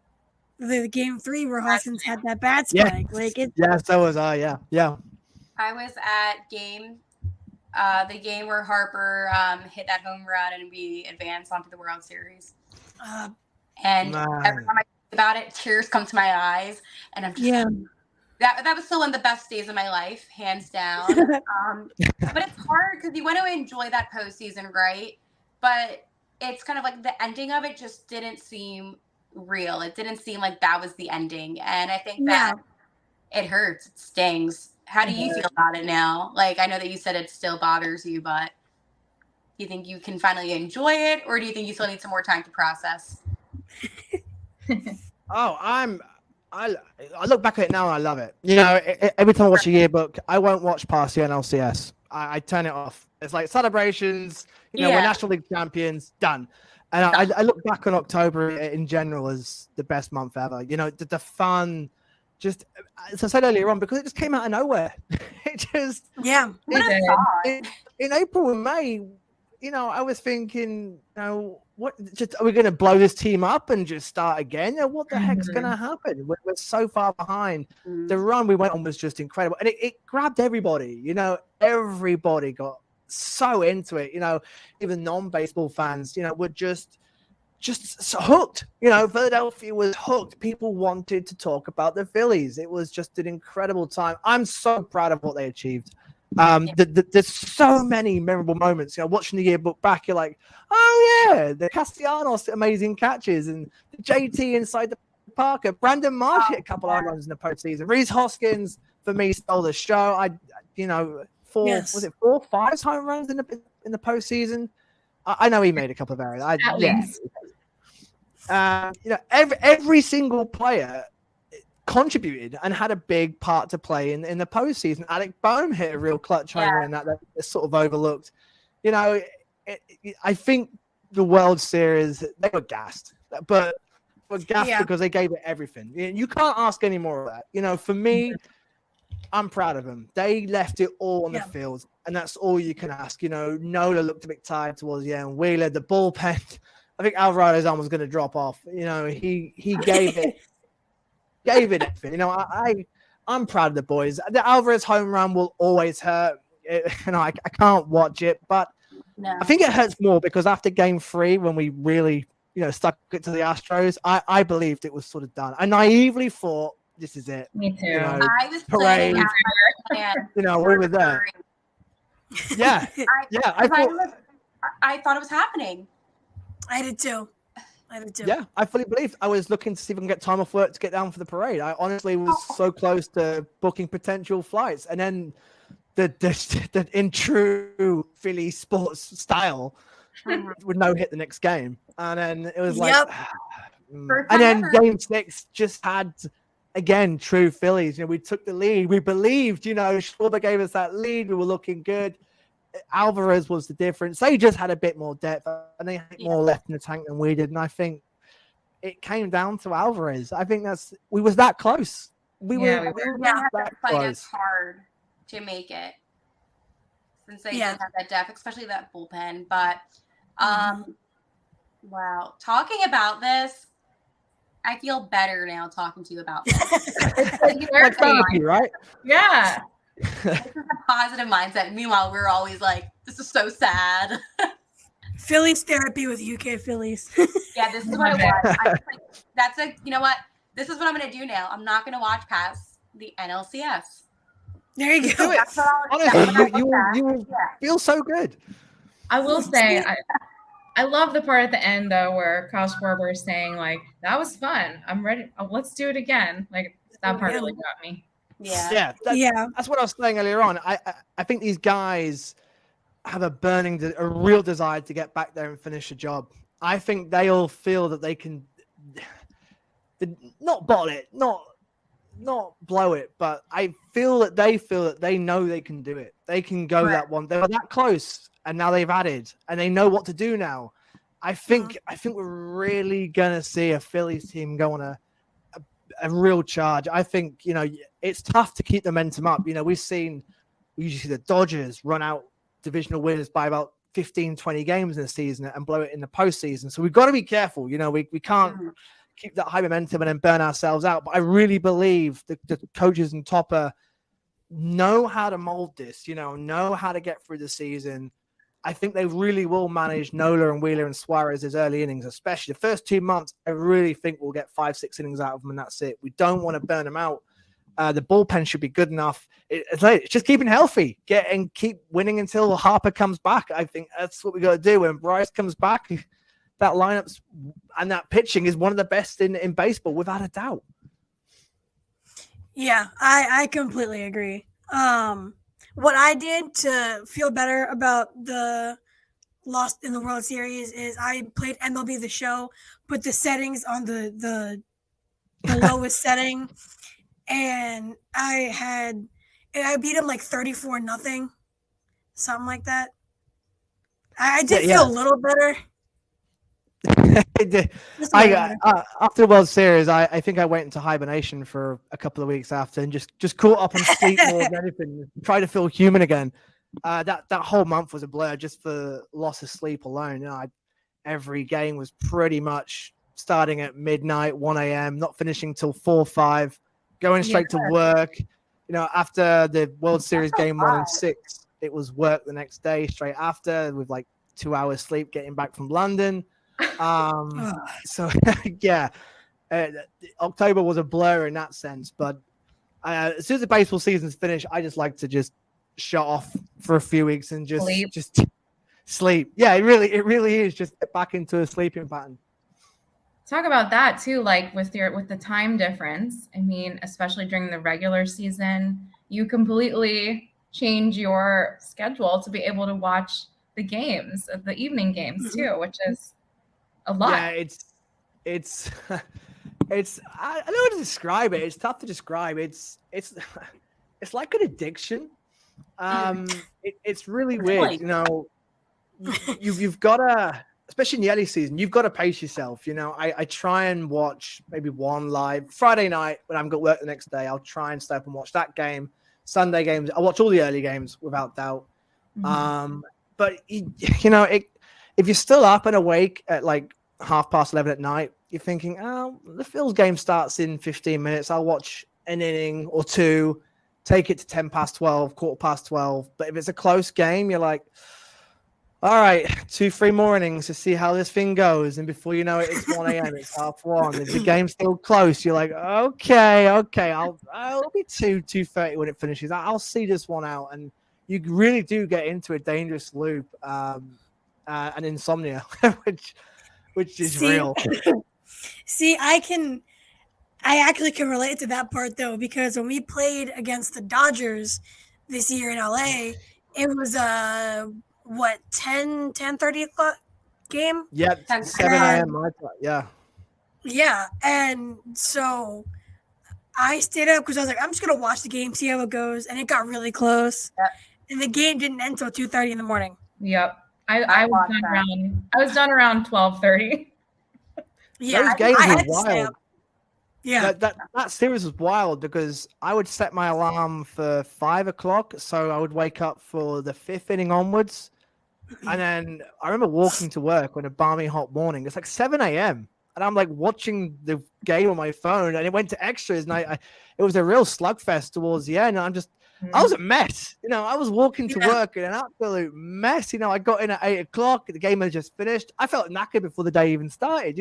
the game 3 where Hoskins had that bat spike. So was I. Yeah. I was at the game where Harper hit that home run and we advanced onto the World Series. And every time I think about it, tears come to my eyes, and I'm just that was still one of the best days of my life, hands down. But it's hard because you want to enjoy that postseason, right? But it's kind of like the ending of it just didn't seem real. It didn't seem like that was the ending, and I think that it hurts. It stings. How do you feel about it now? Like, I know that you said it still bothers you, but do you think you can finally enjoy it, or do you think you still need some more time to process? I look back at it now and I love it. Every time I watch a yearbook, I won't watch past the NLCS. I turn it off. It's like celebrations. We're National League champions. Done. And I look back on October in general as the best month ever. The fun. Just as I said earlier on, because it just came out of nowhere. It just in April and May. I was thinking, what? Just are we going to blow this team up and just start again? What the heck's going to happen? We're so far behind. The run we went on was just incredible, and it grabbed everybody. Everybody got so into it. Even non-baseball fans, were just so hooked. Philadelphia was hooked. People wanted to talk about the Phillies. It was just an incredible time. I'm so proud of what they achieved. There's so many memorable moments. Watching the yearbook back, you're like, oh yeah, the Castellanos amazing catches and the JT inside the Parker. Brandon Marsh hit a couple of runs in the postseason. Reese Hoskins for me stole the show. Was it 4 or 5 home runs in the postseason? I know he made a couple of errors. Every single player contributed and had a big part to play in the postseason. Alec Boehm hit a real clutch home run that sort of overlooked. I think the World Series, they were gassed, but because they gave it everything. You can't ask any more of that. For me, I'm proud of them. They left it all on the field, and that's all you can ask. Nola looked a bit tired towards the end. Wheeler, the bullpen, I think Alvarado's arm was going to drop off. He gave it. Gave it everything. I'm proud of the boys. The Alvarez home run will always hurt. I can't watch it, but I think it hurts more because after game 3, when we really, stuck it to the Astros, I believed it was sort of done. I naively thought, this is it. Me too. I was parade. We were there. Yeah. I thought it was happening. I did too. I do too. Yeah, I fully believe. I was looking to see if I can get time off work to get down for the parade. I honestly was so close to booking potential flights, and then the in true Philly sports style would no hit the next game, and then it was like, Yep. and then Game 6 just had again true Phillies. We took the lead. We believed, Schwarber gave us that lead. We were looking good. Alvarez was the difference. They just had a bit more depth and they had more left in the tank than we did. And I think it came down to Alvarez. I think we was that close. We were that close. It's hard to make it since they didn't have that depth, especially that bullpen. But wow, talking about this, I feel better now talking to you about this. It's like therapy, right? Yeah. This is a positive mindset. Meanwhile, we're always like, this is so sad. Phillies therapy with UK Phillies. Yeah, this is what it was. You know what? This is what I'm going to do now. I'm not going to watch past the NLCS. There you go. Honestly, you will feel so good. I will say, I love the part at the end, though, where Kyle Schwarber is saying, like, that was fun. I'm ready. Oh, let's do it again. Like, that part really got me. Yeah. That's what I was saying earlier on. I think these guys have a real desire to get back there and finish a job. I think they all feel that they can not bottle it, not blow it, but I feel that they know they can do it. They can go that one. They were that close, and now they've added, and they know what to do now. I think we're really gonna see a Phillies team go on a real charge. I think, it's tough to keep the momentum up. We usually see the Dodgers run out divisional winners by about 15, 20 games in the season and blow it in the postseason. So we've got to be careful. We can't keep that high momentum and then burn ourselves out. But I really believe the coaches and Topper know how to mold this, know how to get through the season. I think they really will manage Nola and Wheeler and Suarez's early innings, especially the first 2 months. I really think we'll get 5-6 innings out of them, and that's it. We don't want to burn them out. The bullpen should be good enough. It's just keeping healthy, keep winning until Harper comes back. I think that's what we got to do. When Bryce comes back, that lineup and that pitching is one of the best in baseball, without a doubt. Yeah, I completely agree. What I did to feel better about the loss in the World Series is I played MLB The Show, put the settings on the lowest setting, and I beat him like 34-0, something like that. I did feel a little better. After the World Series, I think I went into hibernation for a couple of weeks after and just caught up on sleep more than anything. Try to feel human again. That whole month was a blur just for loss of sleep alone. Every game was pretty much starting at midnight, 1 a.m., not finishing till 4 5, going straight to work. After the World Series game 1 and 6, it was work the next day straight after with like 2 hours sleep getting back from London. October was a blur in that sense, but as soon as the baseball season's finished, I just like to just shut off for a few weeks and just sleep. Yeah, it really is just get back into a sleeping pattern. Talk about that too, like with the time difference. I mean, especially during the regular season, you completely change your schedule to be able to watch the games, the evening games too, which is a lot. Yeah, it's I don't know how to describe it. It's tough to describe. It's like an addiction. It's really weird. You've got to, especially in the early season, you've got to pace yourself. I try and watch maybe one live Friday night when I've got work the next day. I'll try and stay up and watch that game. Sunday games, I'll watch all the early games without doubt. But if you're still up and awake at like 11:30 at night, you're thinking, oh, the Phils game starts in 15 minutes. I'll watch an inning or two, take it to 12:10, 12:15. But if it's a close game, you're like, all right, 2-3 more innings to see how this thing goes. And before you know it, it's 1 a.m., it's 1:30. If the game's still close, you're like, okay, I'll be 2:30 when it finishes. I'll see this one out. And you really do get into a dangerous loop and insomnia, which which is real. See, I actually can relate to that part though, because when we played against the Dodgers this year in LA, it was what 10:30 o'clock game. Yep, 7 a.m. my time. Yeah. Yeah, and so I stayed up because I was like, I'm just gonna watch the game, see how it goes, and it got really close. Yep. And the game didn't end until 2:30 in the morning. Yep. I was done around 12:30. Yeah, those games I were had to stay wild. up. Yeah, That series was wild because I would set my alarm for 5 o'clock, so I would wake up for the 5th inning onwards. And then I remember walking to work on a balmy hot morning. It's like 7 a.m. and I'm like watching the game on my phone, and it went to extras, and it was a real slugfest towards the end. And I was a mess. I was walking to work in an absolute mess. I got in at 8 o'clock. The game had just finished. I felt knackered before the day even started.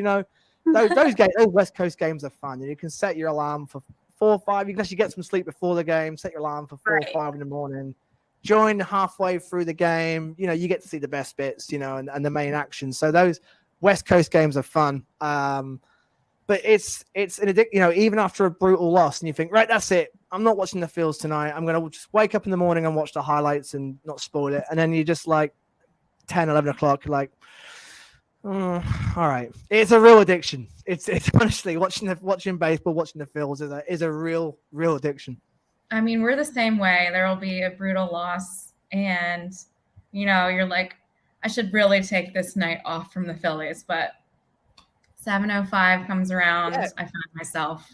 Those games, those West Coast games are fun. You can set your alarm for 4 or 5. You can actually get some sleep before the game. Set your alarm for 4 or 5 in the morning. Join halfway through the game. You get to see the best bits. And the main action. So those West Coast games are fun. But it's an addiction. Even after a brutal loss, and you think, right, that's it. I'm not watching the Phils tonight. I'm gonna just wake up in the morning and watch the highlights and not spoil it. And then you just like 10, 11 o'clock, you're like, all right. It's a real addiction. It's honestly watching baseball, watching the Phils is a real addiction. I mean, we're the same way. There will be a brutal loss, and you're like, I should really take this night off from the Phillies, but 7:05 comes around. Yeah. I find myself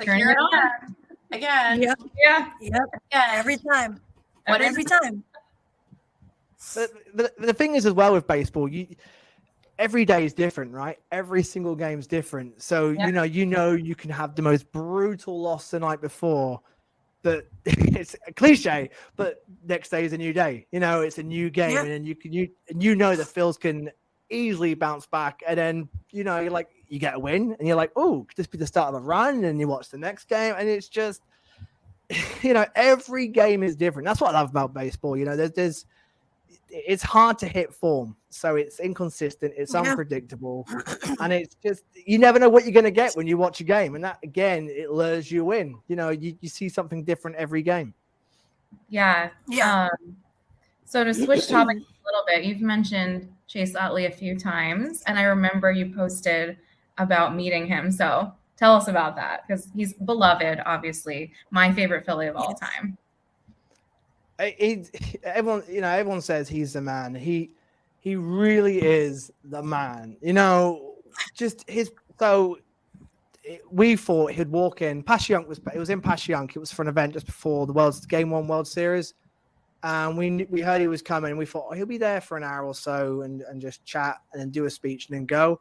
turning it on again. Yep. Yeah. Every time. Every time. But the thing is, as well with baseball, every day is different, right? Every single game is different. So you can have the most brutal loss the night before, but it's a cliche. But next day is a new day. It's a new game, and then the Phils can easily bounce back, and then you're like, you get a win, and you're like, oh, could this be the start of a run? And you watch the next game, and it's just every game is different. That's what I love about baseball. It's hard to hit form, so it's inconsistent, it's unpredictable, and it's just you never know what you're going to get when you watch a game, and that again, it lures you in. You see something different every game. So to switch topics a little bit, you've mentioned Chase Utley a few times, and I remember you posted about meeting him. So tell us about that, because he's beloved, obviously, my favorite Philly of all time. Everyone says he's the man. He really is the man. We thought he'd walk in. It was in Passyunk. It was for an event just before the Game 1 World Series. And we heard he was coming, and we thought, he'll be there for an hour or so and just chat and then do a speech and then go.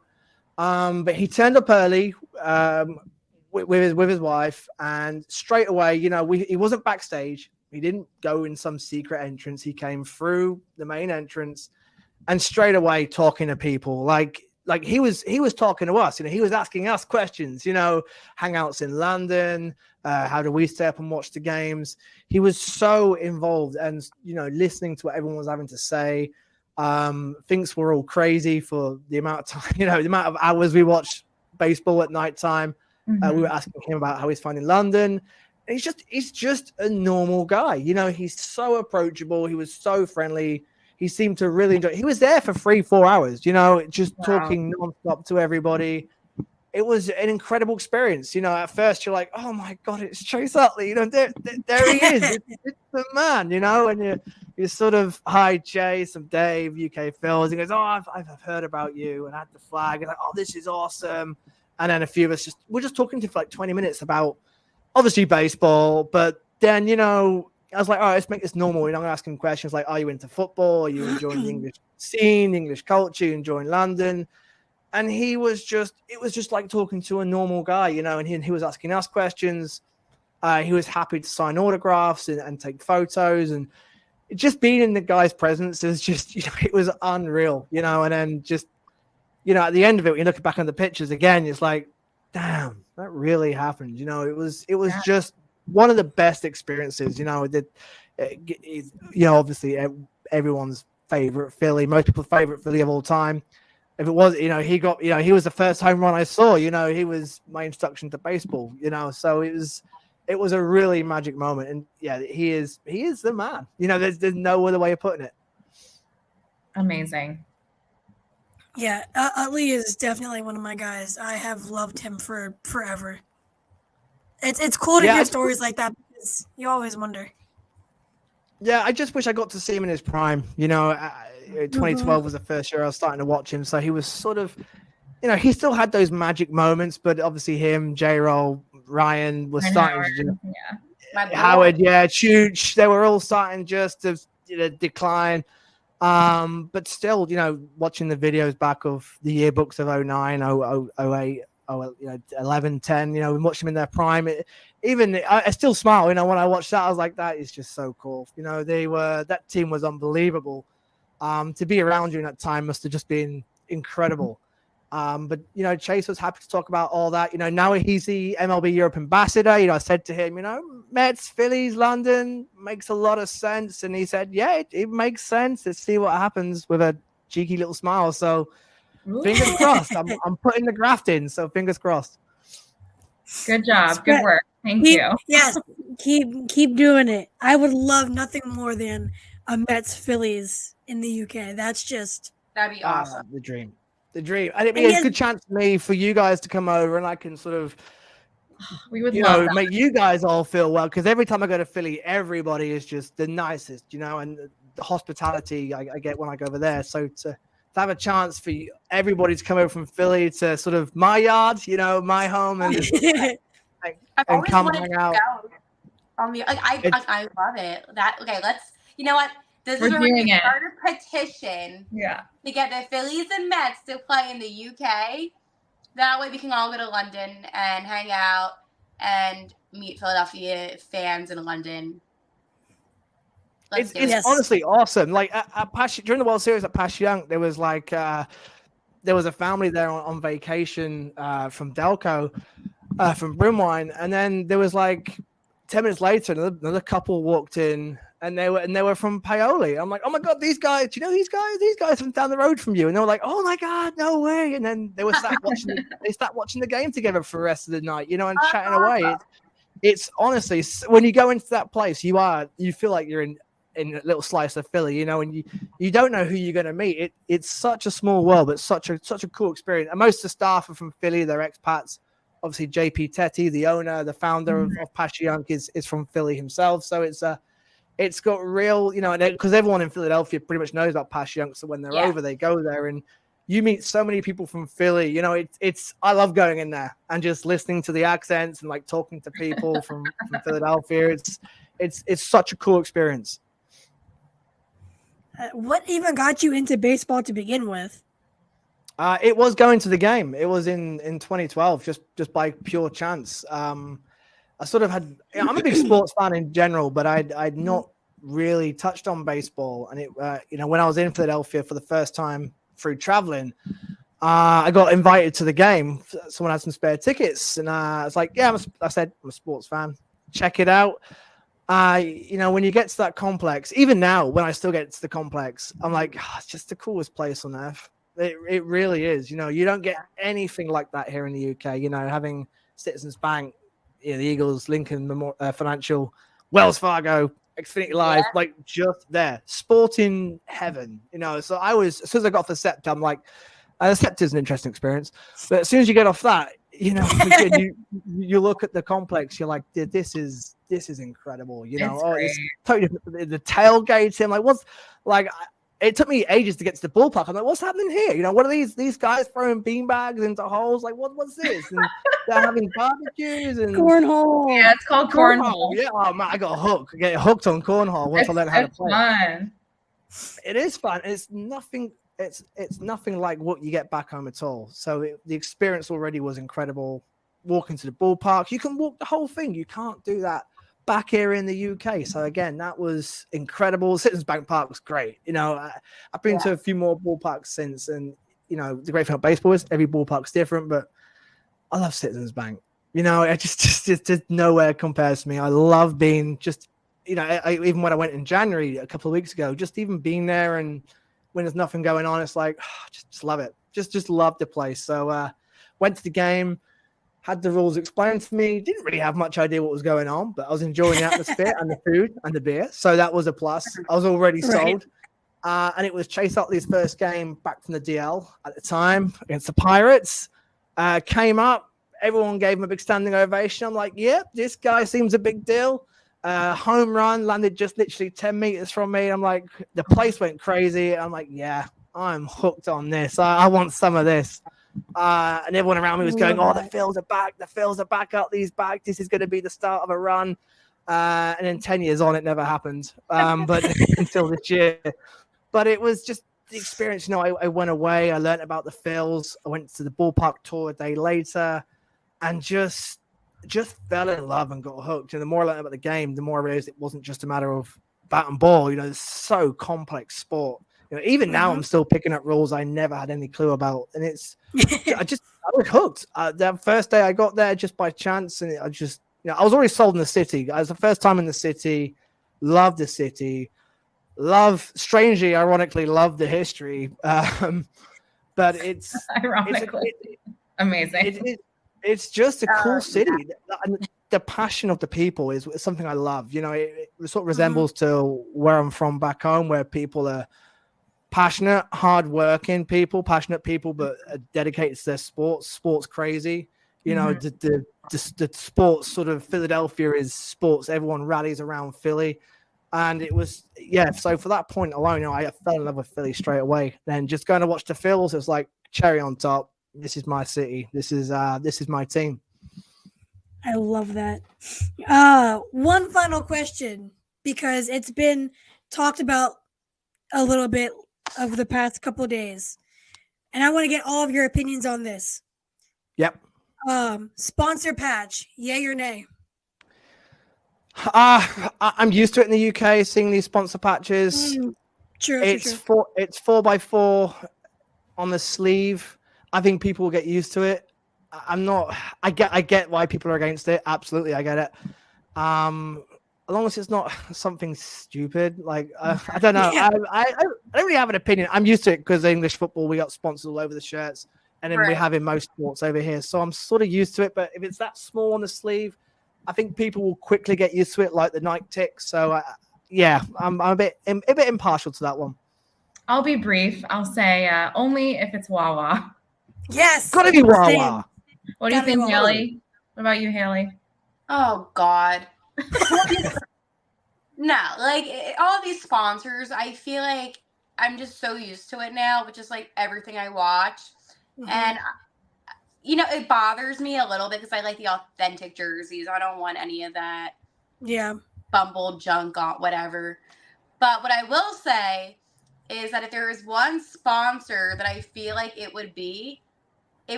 But he turned up early with his wife, and straight away, he wasn't backstage. He didn't go in some secret entrance. He came through the main entrance and straight away talking to people. Like he was talking to us. He was asking us questions. Hangouts in London. How do we stay up and watch the games? He was so involved and, listening to what everyone was having to say. Thinks we're all crazy for the amount of time, the amount of hours we watch baseball at nighttime. We were asking him about how he's finding London. And he's just a normal guy. He's so approachable. He was so friendly. He seemed to really enjoy it. He was there for 3-4 hours, just talking nonstop to everybody. It was an incredible experience. At first you're like, oh my God, it's Chase Utley. There he is. It's the man, and you're sort of, hi, Chase, I'm Dave, UK Phillies. He goes, oh, I've heard about you. And I had the flag. And like, oh, this is awesome. And then a few of us we're just talking to him for like 20 minutes about obviously baseball. But then, I was like, all right, let's make this normal. I'm going to ask him questions like, are you into football? Are you enjoying the English scene, English culture? Are you enjoying London? And it was just like talking to a normal guy, and he was asking us questions. He was happy to sign autographs and take photos, and just being in the guy's presence is just, it was unreal, and then just, at the end of it, when you look back on the pictures again, it's like, damn, that really happened. It was just one of the best experiences, obviously everyone's favorite Philly, most people's favorite Philly of all time. if it was, he was the first home run I saw. He was my introduction to baseball. So it was a really magic moment, and yeah, he is the man. There's no other way of putting it. Amazing. Yeah, Ali is definitely one of my guys. I have loved him for forever. It's cool to hear stories like that because you always wonder. Yeah, I just wish I got to see him in his prime. 2012 was the first year I was starting to watch him, so he was sort of, he still had those magic moments, but obviously him, J-Roll, Ryan was starting to Howard, Chooch, they were all starting just to decline. But still, watching the videos back of the yearbooks of 09, 08, 11, 10, and watch them in their prime. I still smile, when I watched that. I was like, that is just so cool. That team was unbelievable. To be around during that time must have just been incredible. But Chase was happy to talk about all that. Now he's the MLB Europe ambassador. I said to him, Mets, Phillies, London makes a lot of sense. And he said, yeah, it makes sense. Let's see what happens, with a cheeky little smile. So fingers crossed. I'm putting the graft in. So fingers crossed. Good job. Good work. Thank you. Yes, keep doing it. I would love nothing more than a Mets Phillies in the UK. That'd be awesome. The dream. And it'd be a good chance for you guys to come over, and I can sort of, we would love that. Make you guys all feel well. Because every time I go to Philly, everybody is just the nicest, and the hospitality I get when I go over there. So to have a chance for everybody to come over from Philly to sort of my yard, my home, and come hang out. I love it. You know what? This is where we can start a petition to get the Phillies and Mets to play in the UK. That way we can all go to London and hang out and meet Philadelphia fans in London. It's honestly awesome. Like during the World Series at Passyunk, there was there was a family there on vacation from Delco, from Brimwine, and then there was 10 minutes later, another couple walked in, and they were from Paoli. I'm like, oh my god, these guys! Do you know these guys? These guys from down the road from you. And they were like, oh my god, no way! And then they were sat watching the game together for the rest of the night, and chatting away. It's honestly, when you go into that place, you feel like you're in a little slice of Philly, and you don't know who you're going to meet. It's such a small world, but such a cool experience. And most of the staff are from Philly; they're expats. Obviously, JP Tetty, the owner, the founder of Passyunk, is from Philly himself. So it's got real, because everyone in Philadelphia pretty much knows about Passyunk. So when they're over, they go there, and you meet so many people from Philly. I love going in there and just listening to the accents and talking to people from Philadelphia. It's such a cool experience. What even got you into baseball to begin with? It was going to the game. It was in 2012, just by pure chance. I sort of had. I'm a big sports fan in general, but I'd not really touched on baseball. And when I was in Philadelphia for the first time through traveling, I got invited to the game. Someone had some spare tickets, and I was like, "Yeah," I said, "I'm a sports fan. Check it out." When you get to that complex, even now, when I still get to the complex, I'm like, it's just the coolest place on earth. It really is. You don't get anything like that here in the UK. Having Citizens Bank, the Eagles, Lincoln Financial, Wells Fargo, Xfinity Live, just there, sporting heaven. So as soon as I got off the Scepter, I'm like, the Scepter is an interesting experience, but as soon as you get off that, you look at the complex, you're like, this is incredible. It's totally different. The tailgating, it took me ages to get to the ballpark. I'm like, what's happening here? What are these guys throwing beanbags into holes? What's this? And they're having barbecues and cornhole. Yeah, it's called cornhole. Yeah, oh man, I got hooked. I get hooked on cornhole once I learned how to play. Fun. It is fun. It's nothing. It's nothing like what you get back home at all. So the experience already was incredible. Walking to the ballpark, you can walk the whole thing. You can't do that back here in the UK. So again, that was incredible. Citizens Bank Park was great. I've been to a few more ballparks since, and the great thing about baseball is every ballpark's different, but I love Citizens Bank. It just nowhere compares to me. I love being even when I went in January a couple of weeks ago, just even being there, and when there's nothing going on, it's like, just love it. Just loved the place. So went to the game, had the rules explained to me. Didn't really have much idea what was going on, but I was enjoying the atmosphere and the food and the beer. So that was a plus. I was already sold. And it was Chase Utley's first game back from the DL at the time against the Pirates. Came up, everyone gave him a big standing ovation. I'm like, yep, this guy seems a big deal. Home run, landed just literally 10 meters from me. I'm like, the place went crazy. I'm like, yeah, I'm hooked on this. I want some of this. And everyone around me was going, oh, the Phils are back. The Phils are back. Utley's back. This is going to be the start of a run. And then 10 years on, it never happened. But until this year. But it was just the experience. I went away. I learned about the Phils. I went to the ballpark tour a day later and just fell in love and got hooked. And the more I learned about the game, the more I realized it wasn't just a matter of bat and ball. It's so complex sport. Even now I'm still picking up rules I never had any clue about. And I was hooked. The first day I got there just by chance. And I was already sold in the city. It was the first time in the city. Loved the city. Strangely, ironically, love the history. But it's ironically amazing. It's just a cool city. And the passion of the people is something I love. It sort of resembles to where I'm from back home, where people are passionate, hard-working people, but are dedicated to their sports. Sports crazy. The sports sort of Philadelphia is sports. Everyone rallies around Philly. And it was, so for that point alone, I fell in love with Philly straight away. Then just going to watch the Phils, it was like cherry on top. This is my city. This is my team. I love that. One final question, because it's been talked about a little bit over the past couple of days. And I want to get all of your opinions on this. Yep. Sponsor patch, yay or nay? I'm used to it in the UK, seeing these sponsor patches. True. It's 4x4 on the sleeve. I think people will get used to it. I get why people are against it. Absolutely, I get it. As long as it's not something stupid, like I don't know. I don't really have an opinion. I'm used to it because English football, we got sponsors all over the shirts, and then we have in most sports over here. So I'm sort of used to it. But if it's that small on the sleeve, I think people will quickly get used to it, like the Nike tick. So I'm a bit impartial to that one. I'll be brief. I'll say only if it's Wawa. Yes, gotta be Wawa. What do you think, Haley? What about you, Haley? Oh God. No, all these sponsors, I feel like I'm just so used to it now, with just like everything I watch. And it bothers me a little bit because I like the authentic jerseys. I don't want any of that bumble junk on whatever. But what I will say is that if there is one sponsor that I feel like it would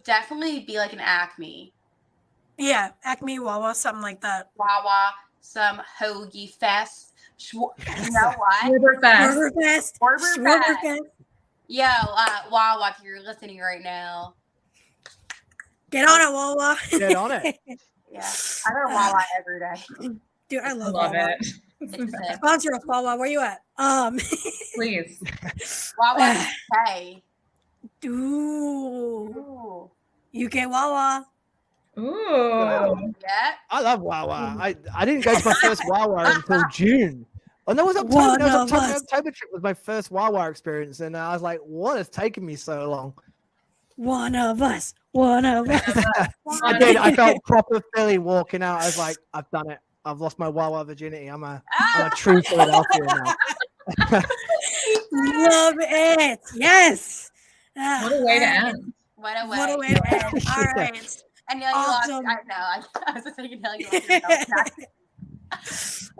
definitely be like an Acme. Yeah, Acme, Wawa, something like that. Wawa, some Hoagie Fest. You know what? Schwarberfest. Yo, Wawa, if you're listening right now. Get on it, Wawa. Get on it. Yeah, I go to Wawa every day. Dude, I love Wawa. it. Sponsor us, Wawa. Where you at? Please. Wawa UK. Ooh. UK Wawa. Ooh. Yeah. I love Wawa. I didn't go to my first Wawa until June. Oh, no, it was October. October trip was my first Wawa experience. And I was like, what has taken me so long? One of us. I did. I felt proper Philly walking out. I was like, I've done it. I've lost my Wawa virginity. I'm a true Philadelphia now. Love it. Yes. What a way to end. What a way to end. All right. And Neil, you lost. I know. I was just thinking, Neil, you lost.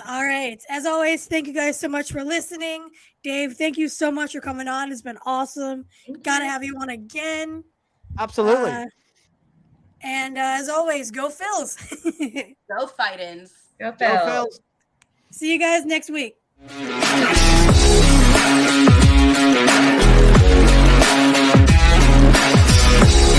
All right. As always, thank you guys so much for listening. Dave, thank you so much for coming on. It's been awesome. Gotta have you on again. Absolutely. And as always, go Phils. Go Fightins. Go Phils. See you guys next week.